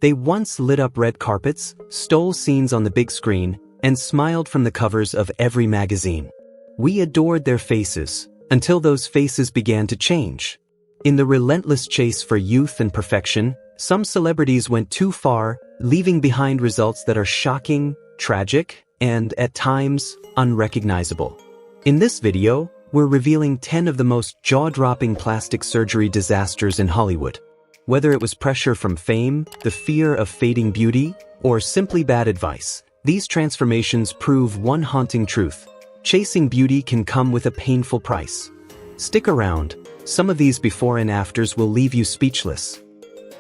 They once lit up red carpets, stole scenes on the big screen, and smiled from the covers of every magazine. We adored their faces, until those faces began to change. In the relentless chase for youth and perfection, some celebrities went too far, leaving behind results that are shocking, tragic, and, at times, unrecognizable. In this video, we're revealing 10 of the most jaw-dropping plastic surgery disasters in Hollywood. Whether it was pressure from fame, the fear of fading beauty, or simply bad advice, these transformations prove one haunting truth: chasing beauty can come with a painful price. Stick around, some of these before and afters will leave you speechless.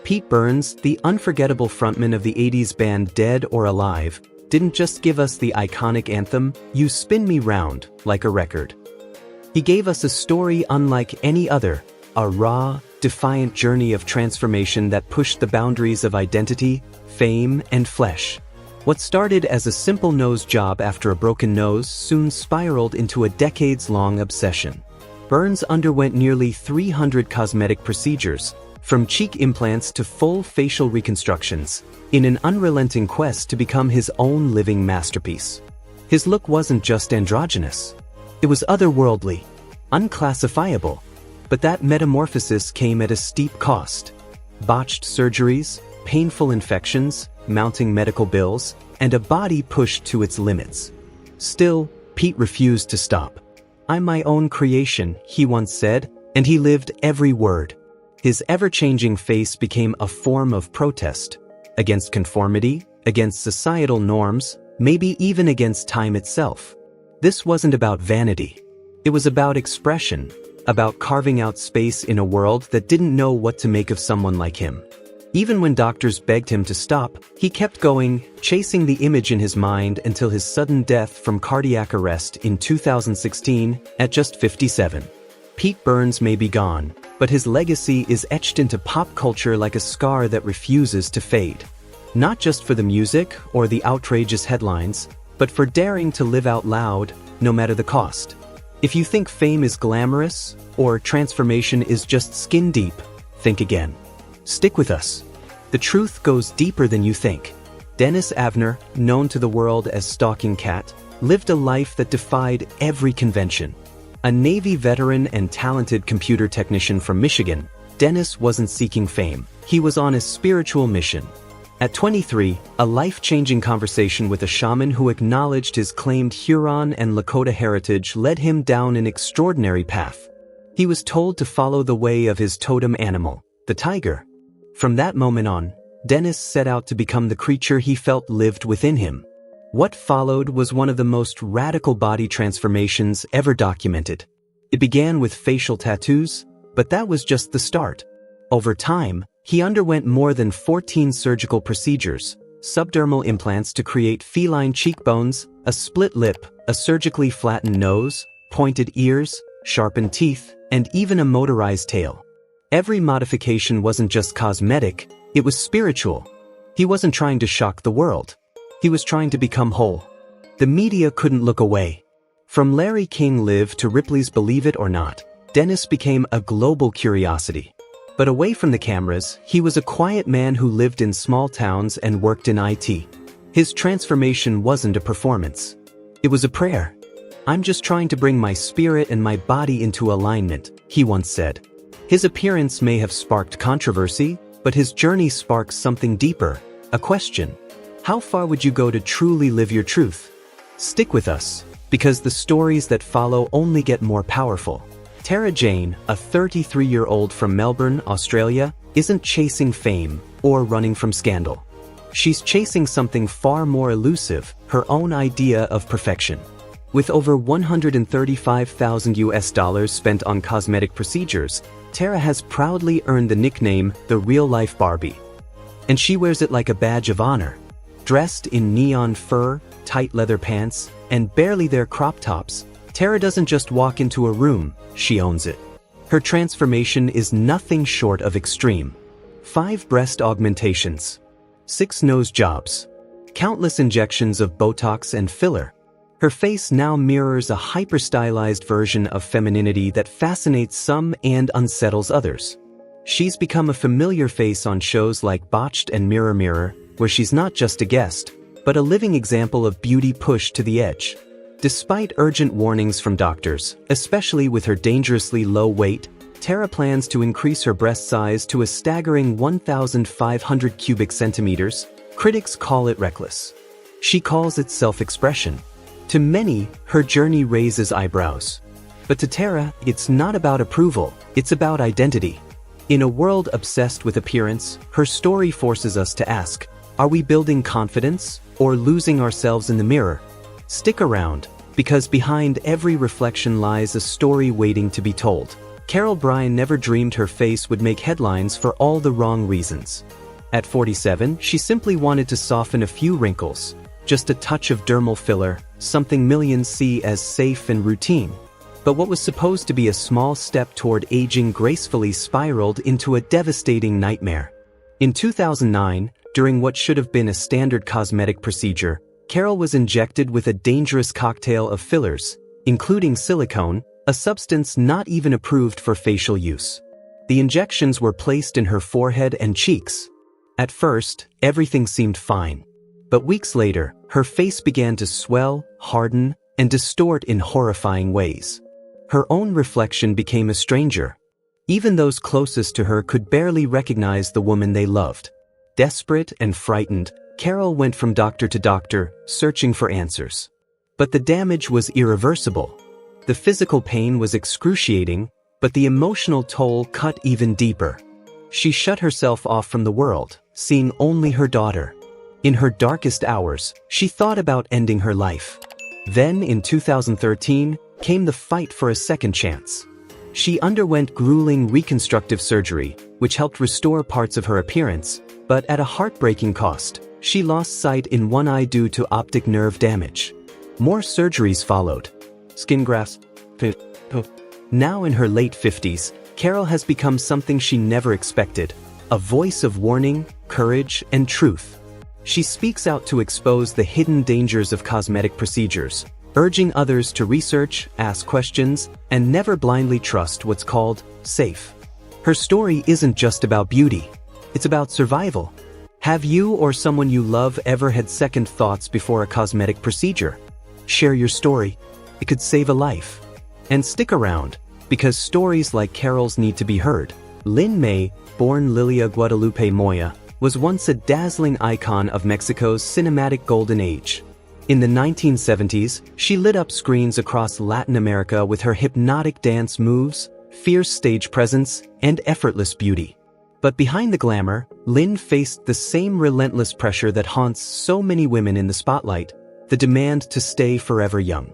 Pete Burns, the unforgettable frontman of the 80s band Dead or Alive, didn't just give us the iconic anthem, "You Spin Me Round," like a record. He gave us a story unlike any other, a raw, defiant journey of transformation that pushed the boundaries of identity, fame, and flesh. What started as a simple nose job after a broken nose soon spiraled into a decades-long obsession. Burns underwent nearly 300 cosmetic procedures, from cheek implants to full facial reconstructions, in an unrelenting quest to become his own living masterpiece. His look wasn't just androgynous. It was otherworldly, unclassifiable. But that metamorphosis came at a steep cost. Botched surgeries, painful infections, mounting medical bills, and a body pushed to its limits. Still, Pete refused to stop. "I'm my own creation," he once said, and he lived every word. His ever-changing face became a form of protest, against conformity, against societal norms, maybe even against time itself. This wasn't about vanity. It was about expression, about carving out space in a world that didn't know what to make of someone like him. Even when doctors begged him to stop, he kept going, chasing the image in his mind until his sudden death from cardiac arrest in 2016, at just 57. Pete Burns may be gone, but his legacy is etched into pop culture like a scar that refuses to fade. Not just for the music or the outrageous headlines, but for daring to live out loud, no matter the cost. If you think fame is glamorous, or transformation is just skin deep, think again. Stick with us. The truth goes deeper than you think. Dennis Avner, known to the world as Stalking Cat, lived a life that defied every convention. A Navy veteran and talented computer technician from Michigan, Dennis wasn't seeking fame. He was on a spiritual mission. At 23, a life-changing conversation with a shaman who acknowledged his claimed Huron and Lakota heritage led him down an extraordinary path. He was told to follow the way of his totem animal, the tiger. From that moment on, Dennis set out to become the creature he felt lived within him. What followed was one of the most radical body transformations ever documented. It began with facial tattoos, but that was just the start. Over time, he underwent more than 14 surgical procedures, subdermal implants to create feline cheekbones, a split lip, a surgically flattened nose, pointed ears, sharpened teeth, and even a motorized tail. Every modification wasn't just cosmetic, it was spiritual. He wasn't trying to shock the world. He was trying to become whole. The media couldn't look away. From Larry King Live to Ripley's Believe It or Not, Dennis became a global curiosity. But away from the cameras, he was a quiet man who lived in small towns and worked in IT. His transformation wasn't a performance. It was a prayer. "I'm just trying to bring my spirit and my body into alignment," he once said. His appearance may have sparked controversy, but his journey sparks something deeper, a question. How far would you go to truly live your truth? Stick with us, because the stories that follow only get more powerful. Tara Jane, a 33-year-old from Melbourne, Australia, isn't chasing fame or running from scandal. She's chasing something far more elusive, her own idea of perfection. With over $135,000 spent on cosmetic procedures, Tara has proudly earned the nickname the real-life Barbie. And she wears it like a badge of honor. Dressed in neon fur, tight leather pants, and barely their crop tops, Tara doesn't just walk into a room, she owns it. Her transformation is nothing short of extreme. 5 breast augmentations, 6 nose jobs, countless injections of Botox and filler. Her face now mirrors a hyper-stylized version of femininity that fascinates some and unsettles others. She's become a familiar face on shows like Botched and Mirror Mirror, where she's not just a guest, but a living example of beauty pushed to the edge. Despite urgent warnings from doctors, especially with her dangerously low weight, Tara plans to increase her breast size to a staggering 1,500 cubic centimeters. Critics call it reckless. She calls it self-expression. To many, her journey raises eyebrows. But to Tara, it's not about approval, it's about identity. In a world obsessed with appearance, her story forces us to ask, are we building confidence or losing ourselves in the mirror? Stick around, because behind every reflection lies a story waiting to be told. Bryan never dreamed her face would make headlines for all the wrong reasons. At 47, she simply wanted to soften a few wrinkles, just a touch of dermal filler, something millions see as safe and routine. But what was supposed to be a small step toward aging gracefully spiraled into a devastating nightmare. In 2009, during what should have been a standard cosmetic procedure, Carol was injected with a dangerous cocktail of fillers, including silicone, a substance not even approved for facial use. The injections were placed in her forehead and cheeks. At first, everything seemed fine. But weeks later, her face began to swell, harden, and distort in horrifying ways. Her own reflection became a stranger. Even those closest to her could barely recognize the woman they loved. Desperate and frightened, Carol went from doctor to doctor, searching for answers. But the damage was irreversible. The physical pain was excruciating, but the emotional toll cut even deeper. She shut herself off from the world, seeing only her daughter. In her darkest hours, she thought about ending her life. Then, in 2013, came the fight for a second chance. She underwent grueling reconstructive surgery, which helped restore parts of her appearance, but at a heartbreaking cost. She lost sight in one eye due to optic nerve damage. More surgeries followed. Skin grafts. Now in her late 50s, Carol has become something she never expected, a voice of warning, courage, and truth. She speaks out to expose the hidden dangers of cosmetic procedures, urging others to research, ask questions, and never blindly trust what's called safe. Her story isn't just about beauty, it's about survival. Have you or someone you love ever had second thoughts before a cosmetic procedure? Share your story. It could save a life. And stick around, because stories like Carol's need to be heard. Lin May, born Lilia Guadalupe Moya, was once a dazzling icon of Mexico's cinematic golden age. In the 1970s, she lit up screens across Latin America with her hypnotic dance moves, fierce stage presence, and effortless beauty. But behind the glamour, Lin faced the same relentless pressure that haunts so many women in the spotlight, the demand to stay forever young.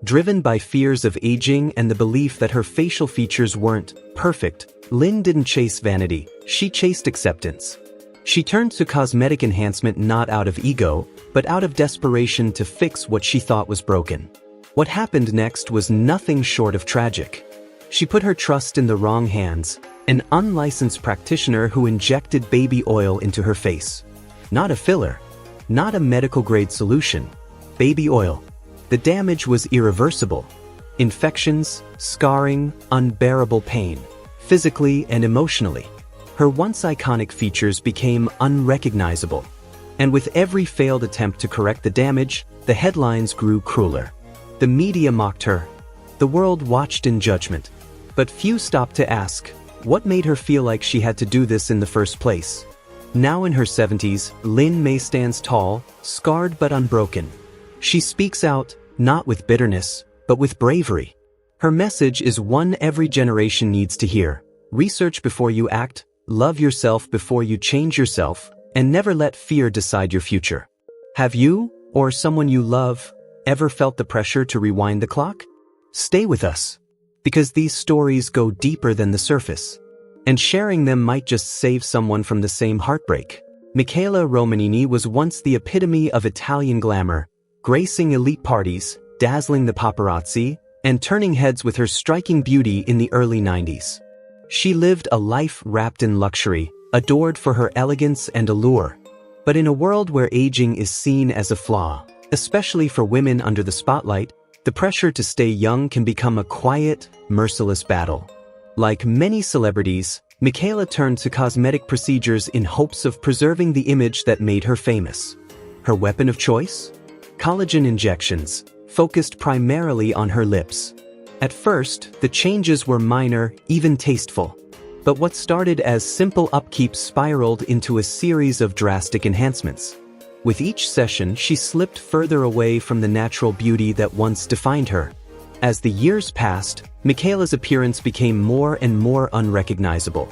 Driven by fears of aging and the belief that her facial features weren't perfect, Lin didn't chase vanity, she chased acceptance. She turned to cosmetic enhancement not out of ego, but out of desperation to fix what she thought was broken. What happened next was nothing short of tragic. She put her trust in the wrong hands, an unlicensed practitioner who injected baby oil into her face. Not a filler, not a medical-grade solution, baby oil. The damage was irreversible. Infections, scarring, unbearable pain, physically and emotionally. Her once iconic features became unrecognizable. And with every failed attempt to correct the damage, the headlines grew crueler. The media mocked her. The world watched in judgment. But few stopped to ask, what made her feel like she had to do this in the first place? Now in her 70s, Lin May stands tall, scarred but unbroken. She speaks out, not with bitterness, but with bravery. Her message is one every generation needs to hear. Research before you act, love yourself before you change yourself, and never let fear decide your future. Have you, or someone you love, ever felt the pressure to rewind the clock? Stay with us, because these stories go deeper than the surface. And sharing them might just save someone from the same heartbreak. Michaela Romanini was once the epitome of Italian glamour, gracing elite parties, dazzling the paparazzi, and turning heads with her striking beauty in the early 90s. She lived a life wrapped in luxury, adored for her elegance and allure. But in a world where aging is seen as a flaw, especially for women under the spotlight, the pressure to stay young can become a quiet, merciless battle. Like many celebrities, Michaela turned to cosmetic procedures in hopes of preserving the image that made her famous. Her weapon of choice? Collagen injections, focused primarily on her lips. At first, the changes were minor, even tasteful. But what started as simple upkeep spiraled into a series of drastic enhancements. With each session, she slipped further away from the natural beauty that once defined her. As the years passed, Michaela's appearance became more and more unrecognizable.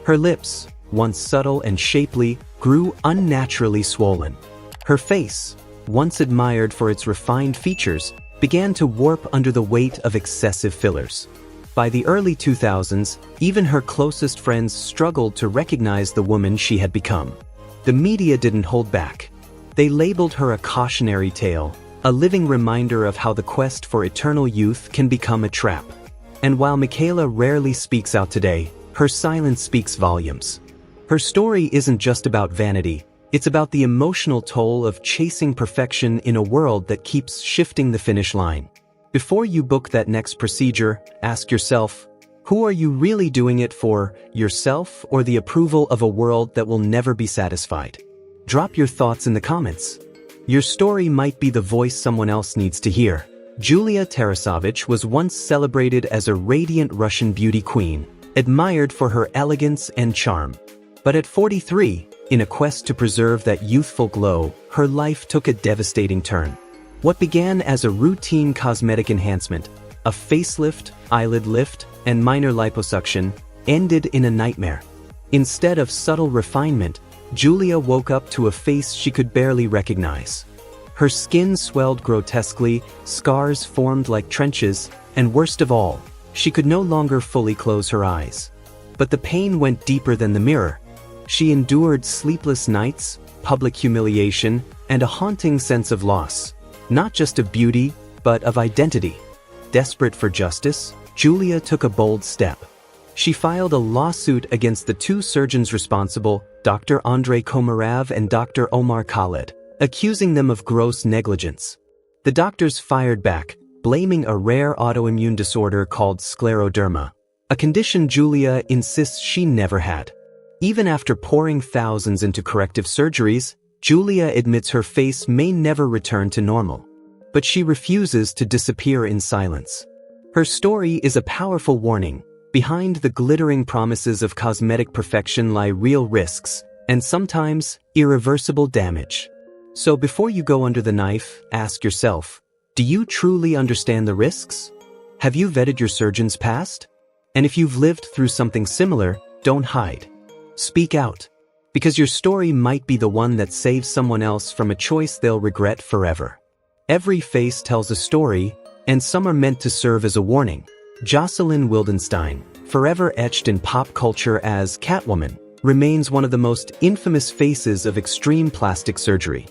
Her lips, once subtle and shapely, grew unnaturally swollen. Her face, once admired for its refined features, began to warp under the weight of excessive fillers. By the early 2000s, even her closest friends struggled to recognize the woman she had become. The media didn't hold back. They labeled her a cautionary tale, a living reminder of how the quest for eternal youth can become a trap. And while Michaela rarely speaks out today, her silence speaks volumes. Her story isn't just about vanity, it's about the emotional toll of chasing perfection in a world that keeps shifting the finish line. Before you book that next procedure, ask yourself, who are you really doing it for, yourself or the approval of a world that will never be satisfied? Drop your thoughts in the comments. Your story might be the voice someone else needs to hear. Julia Terasavich was once celebrated as a radiant Russian beauty queen, admired for her elegance and charm. But at 43, in a quest to preserve that youthful glow, her life took a devastating turn. What began as a routine cosmetic enhancement, a facelift, eyelid lift, and minor liposuction, ended in a nightmare. Instead of subtle refinement, Julia woke up to a face she could barely recognize. Her skin swelled grotesquely, scars formed like trenches, and worst of all, she could no longer fully close her eyes. But the pain went deeper than the mirror. She endured sleepless nights, public humiliation, and a haunting sense of loss, not just of beauty, but of identity. Desperate for justice, Julia took a bold step. She filed a lawsuit against the two surgeons responsible, Dr. Andrei Komarov and Dr. Omar Khaled, accusing them of gross negligence. The doctors fired back, blaming a rare autoimmune disorder called scleroderma, a condition Julia insists she never had. Even after pouring thousands into corrective surgeries, Julia admits her face may never return to normal. But she refuses to disappear in silence. Her story is a powerful warning. Behind the glittering promises of cosmetic perfection lie real risks, and sometimes irreversible damage. So before you go under the knife, ask yourself, do you truly understand the risks? Have you vetted your surgeon's past? And if you've lived through something similar, don't hide. Speak out, because your story might be the one that saves someone else from a choice they'll regret forever. Every face tells a story, and some are meant to serve as a warning. Joseline Wildenstein, forever etched in pop culture as Catwoman, remains one of the most infamous faces of extreme plastic surgery.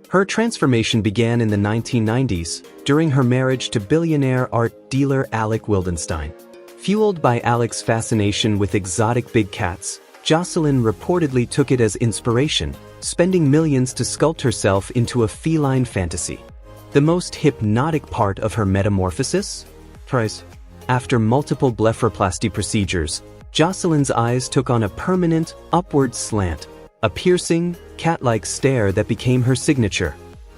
Her transformation began in the 1990s, during her marriage to billionaire art dealer Alec Wildenstein. Fueled by Alec's fascination with exotic big cats, Joseline reportedly took it as inspiration, spending millions to sculpt herself into a feline fantasy. The most hypnotic part of her metamorphosis? After multiple blepharoplasty procedures, Joseline's eyes took on a permanent, upward slant, a piercing, cat-like stare that became her signature.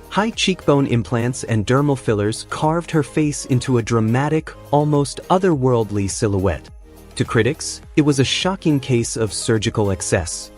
High cheekbone implants and dermal fillers carved her face into a dramatic, almost otherworldly silhouette. To critics, it was a shocking case of surgical excess.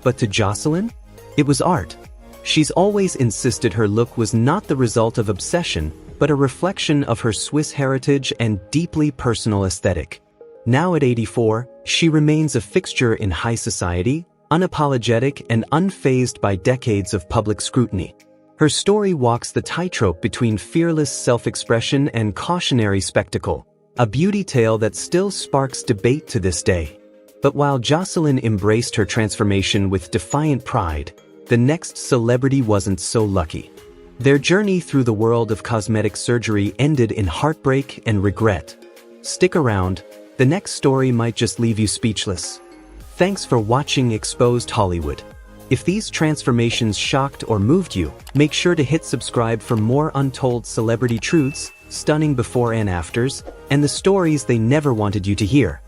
But to Joseline, it was art. She's always insisted her look was not the result of obsession, but a reflection of her Swiss heritage and deeply personal aesthetic. Now at 84, she remains a fixture in high society, unapologetic and unfazed by decades of public scrutiny. Her story walks the tightrope between fearless self-expression and cautionary spectacle, a beauty tale that still sparks debate to this day. But while Joseline embraced her transformation with defiant pride, the next celebrity wasn't so lucky. Their journey through the world of cosmetic surgery ended in heartbreak and regret. Stick around, the next story might just leave you speechless. Thanks for watching Exposed Hollywood. If these transformations shocked or moved you, make sure to hit subscribe for more untold celebrity truths, stunning before and afters, and the stories they never wanted you to hear.